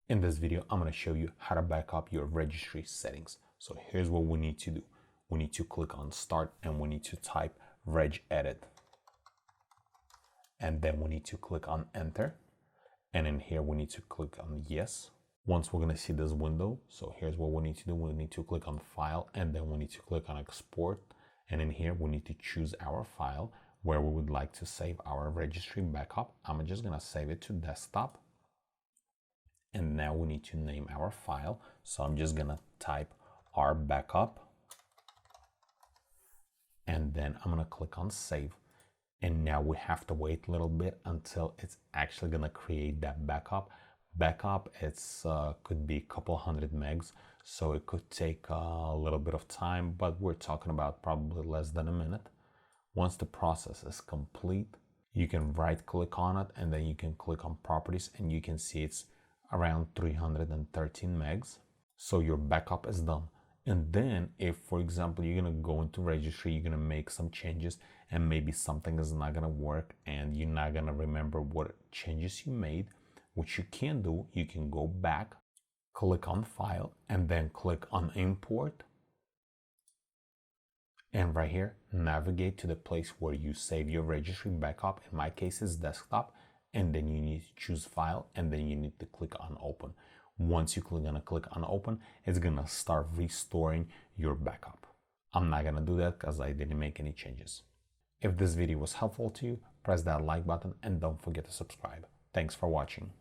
In this video, I'm going to show you how to back up your registry settings. So here's what we need to do. We need to click on Start and we need to type regedit. And then we need to click on Enter. And in here, we need to click on Yes. Once we're going to see this window, so here's what we need to do. We need to click on File and then we need to click on Export. And in here, we need to choose our file where we would like to save our registry backup. I'm just going to save it to desktop. And now we need to name our file. So I'm just gonna type R backup. And then I'm gonna click on save. And now we have to wait a little bit until it's actually gonna create that backup. Backup, it's could be a couple hundred megs. So it could take a little bit of time, but we're talking about probably less than a minute. Once the process is complete, you can right click on it and then you can click on properties and you can see it's around 313 megs. So your backup is done. And then if, for example, you're going to go into registry, you're going to make some changes and maybe something is not going to work and you're not going to remember what changes you made, what you can do, you can go back, click on File, and then click on Import. And right here, navigate to the place where you save your registry backup. In my case, it's desktop. And then you need to choose File, and then you need to click on Open. Once you're gonna click on Open, it's gonna start restoring your backup. I'm not gonna do that because I didn't make any changes. If this video was helpful to you, press that like button and don't forget to subscribe. Thanks for watching.